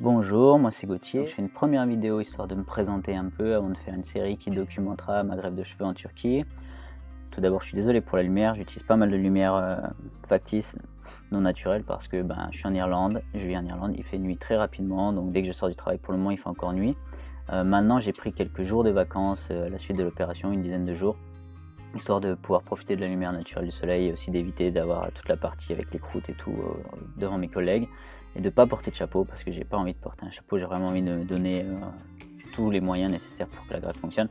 Bonjour, moi c'est Gauthier. Je fais une première vidéo histoire de me présenter un peu avant de faire une série qui documentera ma greffe de cheveux en Turquie. Tout d'abord, je suis désolé pour la lumière, j'utilise pas mal de lumière factice, non naturelle, parce que je suis en Irlande, je vis en Irlande, il fait nuit très rapidement, donc dès que je sors du travail, pour le moment il fait encore nuit. Maintenant j'ai pris quelques jours de vacances à la suite de l'opération, une dizaine de jours, histoire de pouvoir profiter de la lumière naturelle du soleil et aussi d'éviter d'avoir toute la partie avec les croûtes et tout devant mes collègues, et de ne pas porter de chapeau parce que j'ai pas envie de porter un chapeau, j'ai vraiment envie de donner tous les moyens nécessaires pour que la greffe fonctionne.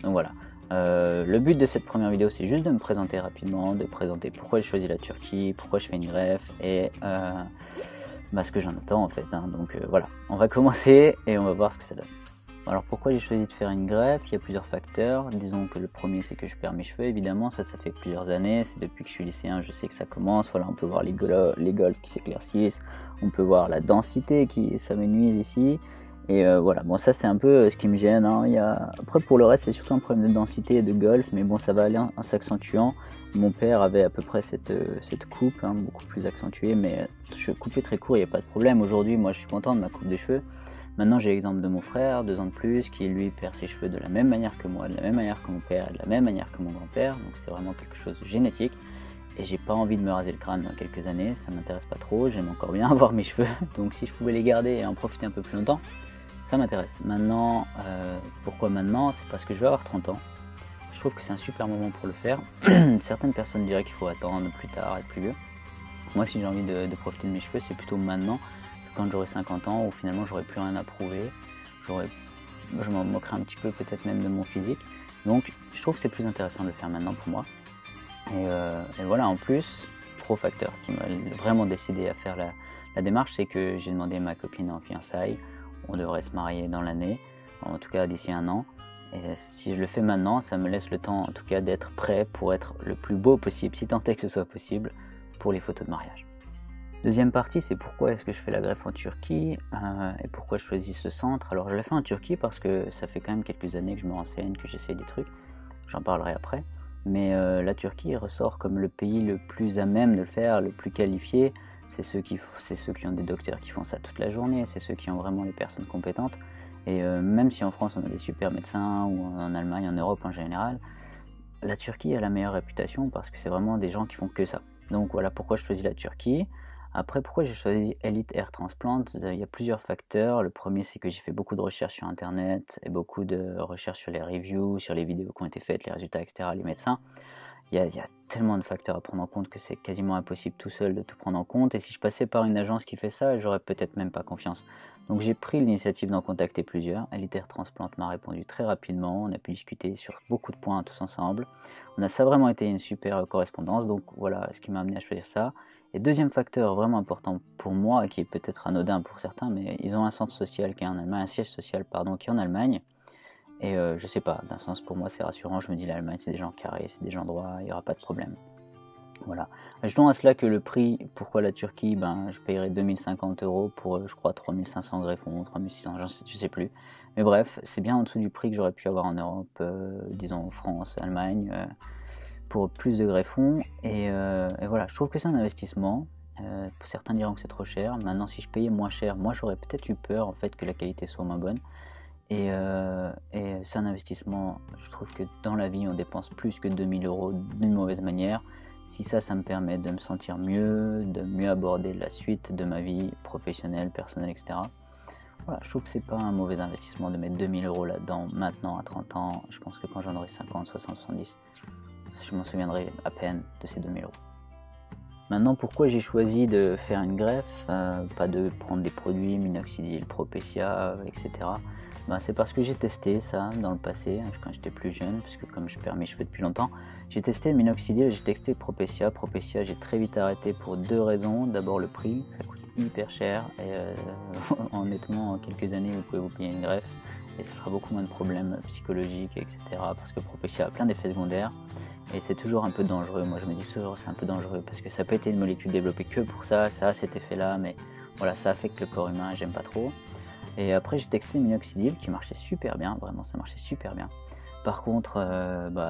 Donc voilà, le but de cette première vidéo c'est juste de me présenter rapidement, de présenter pourquoi j'ai choisi la Turquie, pourquoi je fais une greffe et ce que j'en attends en fait, hein. Donc voilà, on va commencer et on va voir ce que ça donne. Alors pourquoi j'ai choisi de faire une greffe? Il y a plusieurs facteurs. Disons que le premier c'est que je perds mes cheveux, évidemment, ça fait plusieurs années, c'est depuis que je suis lycéen, je sais que ça commence. Voilà, on peut voir les golfs qui s'éclaircissent, on peut voir la densité qui s'amenuise ici. Et voilà, bon ça c'est un peu ce qui me gêne, hein. Après pour le reste c'est surtout un problème de densité et de golf, mais bon ça va aller en s'accentuant. Mon père avait à peu près cette coupe, hein, beaucoup plus accentuée, mais je coupais très court, il n'y a pas de problème. Aujourd'hui moi je suis content de ma coupe de cheveux. Maintenant j'ai l'exemple de mon frère, 2 ans de plus, qui lui perd ses cheveux de la même manière que moi, de la même manière que mon père, de la même manière que mon grand-père, donc c'est vraiment quelque chose de génétique. Et j'ai pas envie de me raser le crâne dans quelques années, ça m'intéresse pas trop, j'aime encore bien avoir mes cheveux, donc si je pouvais les garder et en profiter un peu plus longtemps, ça m'intéresse. Maintenant, pourquoi maintenant? C'est parce que je vais avoir 30 ans, je trouve que c'est un super moment pour le faire. Certaines personnes diraient qu'il faut attendre plus tard, être plus vieux. Moi si j'ai envie de profiter de mes cheveux, c'est plutôt maintenant, quand j'aurai 50 ans, où finalement j'aurai plus rien à prouver, je m'en moquerai un petit peu peut-être même de mon physique, donc je trouve que c'est plus intéressant de le faire maintenant pour moi. Et voilà, en plus, gros facteur qui m'a vraiment décidé à faire la démarche, c'est que j'ai demandé ma copine en fiançailles, on devrait se marier dans l'année, en tout cas d'ici 1 an, et si je le fais maintenant, ça me laisse le temps en tout cas d'être prêt pour être le plus beau possible, si tant est que ce soit possible, pour les photos de mariage. Deuxième partie, c'est pourquoi est-ce que je fais la greffe en Turquie et pourquoi je choisis ce centre. Alors je la fais en Turquie parce que ça fait quand même quelques années que je me renseigne, que j'essaie des trucs, j'en parlerai après. Mais la Turquie ressort comme le pays le plus à même de le faire, le plus qualifié. C'est ceux qui ont des docteurs qui font ça toute la journée, c'est ceux qui ont vraiment les personnes compétentes. Et même si en France on a des super médecins, ou en Allemagne, en Europe en général, la Turquie a la meilleure réputation parce que c'est vraiment des gens qui font que ça. Donc voilà pourquoi je choisis la Turquie. Après, pourquoi j'ai choisi Elite Hair Transplant? Il y a plusieurs facteurs. Le premier, c'est que j'ai fait beaucoup de recherches sur Internet et beaucoup de recherches sur les reviews, sur les vidéos qui ont été faites, les résultats, etc., les médecins. Il y a tellement de facteurs à prendre en compte que c'est quasiment impossible tout seul de tout prendre en compte. Et si je passais par une agence qui fait ça, j'aurais peut-être même pas confiance. Donc j'ai pris l'initiative d'en contacter plusieurs. Elite Hair Transplant m'a répondu très rapidement. On a pu discuter sur beaucoup de points tous ensemble. Ça a vraiment été une super correspondance. Donc voilà ce qui m'a amené à choisir ça. Et deuxième facteur vraiment important pour moi, qui est peut-être anodin pour certains, mais ils ont un centre social qui est en Allemagne, un siège social pardon, qui est en Allemagne. Et je sais pas, d'un sens pour moi c'est rassurant, je me dis l'Allemagne c'est des gens carrés, c'est des gens droits, il n'y aura pas de problème. Voilà. Ajoutons à cela que le prix, pourquoi la Turquie, je payerais 2050 € pour je crois 3500 greffons, 3600, je sais plus. Mais bref, c'est bien en dessous du prix que j'aurais pu avoir en Europe, disons France, Allemagne, pour plus de greffons. Et voilà, je trouve que c'est un investissement. Certains diront que c'est trop cher. Maintenant, si je payais moins cher, moi j'aurais peut-être eu peur en fait que la qualité soit moins bonne. Et c'est un investissement. Je trouve que dans la vie, on dépense plus que 2000 € d'une mauvaise manière. Si ça me permet de me sentir mieux, de mieux aborder la suite de ma vie professionnelle, personnelle, etc. Voilà, je trouve que c'est pas un mauvais investissement de mettre 2000 € là-dedans maintenant à 30 ans. Je pense que quand j'en aurai 50, 60, 70, je m'en souviendrai à peine de ces 2000 €. Maintenant, pourquoi j'ai choisi de faire une greffe, pas de prendre des produits minoxidil, Propecia, etc. C'est parce que j'ai testé ça dans le passé, quand j'étais plus jeune, puisque comme je perds mes cheveux depuis longtemps, j'ai testé minoxidil, j'ai testé Propecia. Propecia, j'ai très vite arrêté pour 2 raisons. D'abord le prix, ça coûte hyper cher, et honnêtement, en quelques années, vous pouvez vous payer une greffe, et ce sera beaucoup moins de problèmes psychologiques, etc. Parce que Propecia a plein d'effets secondaires. Et c'est toujours un peu dangereux, moi je me dis toujours c'est un peu dangereux parce que ça peut être une molécule développée que pour ça, ça a cet effet là, mais voilà, ça affecte le corps humain et j'aime pas trop. Et après j'ai testé minoxidil qui marchait super bien, vraiment ça marchait super bien. Par contre,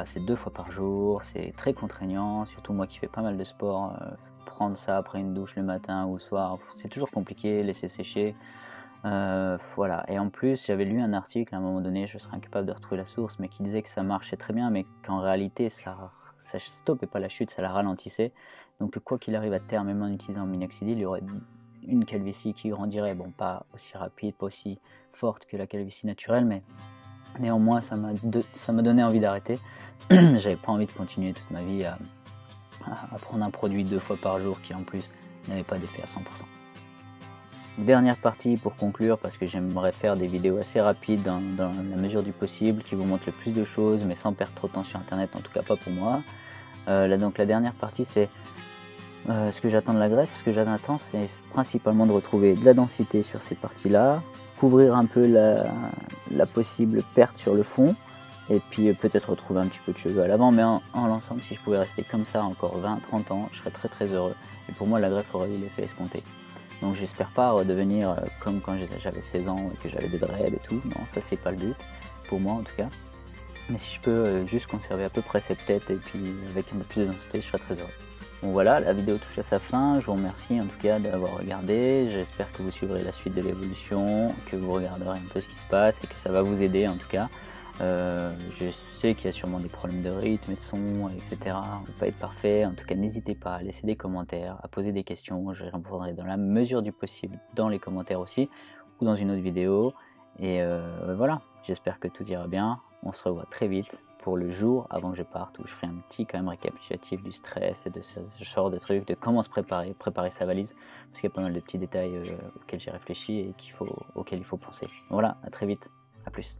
c'est 2 fois par jour, c'est très contraignant, surtout moi qui fais pas mal de sport, prendre ça après une douche le matin ou le soir, c'est toujours compliqué, laisser sécher. Voilà, et en plus j'avais lu un article à un moment donné, je serais incapable de retrouver la source, mais qui disait que ça marchait très bien, mais qu'en réalité ça stoppait pas la chute, ça la ralentissait. Donc quoi qu'il arrive à terme, même en utilisant minoxidil, il y aurait une calvitie qui grandirait, bon pas aussi rapide, pas aussi forte que la calvitie naturelle, mais néanmoins ça m'a donné envie d'arrêter. J'avais pas envie de continuer toute ma vie à prendre un produit 2 fois par jour qui en plus n'avait pas d'effet à 100%. Dernière partie pour conclure, parce que j'aimerais faire des vidéos assez rapides dans la mesure du possible, qui vous montrent le plus de choses, mais sans perdre trop de temps sur internet, en tout cas pas pour moi. Donc la dernière partie, c'est ce que j'attends de la greffe. Ce que j'attends, c'est principalement de retrouver de la densité sur cette partie-là, couvrir un peu la possible perte sur le fond, et puis peut-être retrouver un petit peu de cheveux à l'avant, mais en l'ensemble, si je pouvais rester comme ça encore 20-30 ans, je serais très très heureux. Et pour moi, la greffe aurait eu l'effet escompté. Donc j'espère pas redevenir comme quand j'avais 16 ans et que j'avais des dreads et tout. Non, ça c'est pas le but, pour moi en tout cas. Mais si je peux juste conserver à peu près cette tête et puis avec un peu plus de densité, je serais très heureux. Bon voilà, la vidéo touche à sa fin. Je vous remercie en tout cas d'avoir regardé. J'espère que vous suivrez la suite de l'évolution, que vous regarderez un peu ce qui se passe et que ça va vous aider en tout cas. Je sais qu'il y a sûrement des problèmes de rythme et de son, etc. On ne peut pas être parfait. En tout cas, n'hésitez pas à laisser des commentaires, à poser des questions. Je répondrai dans la mesure du possible dans les commentaires aussi ou dans une autre vidéo. Et voilà, j'espère que tout ira bien. On se revoit très vite pour le jour avant que je parte, où je ferai un petit quand même récapitulatif du stress et de ce genre de trucs, de comment se préparer sa valise, parce qu'il y a pas mal de petits détails auxquels j'ai réfléchi et auxquels il faut penser. Voilà, à très vite, à plus.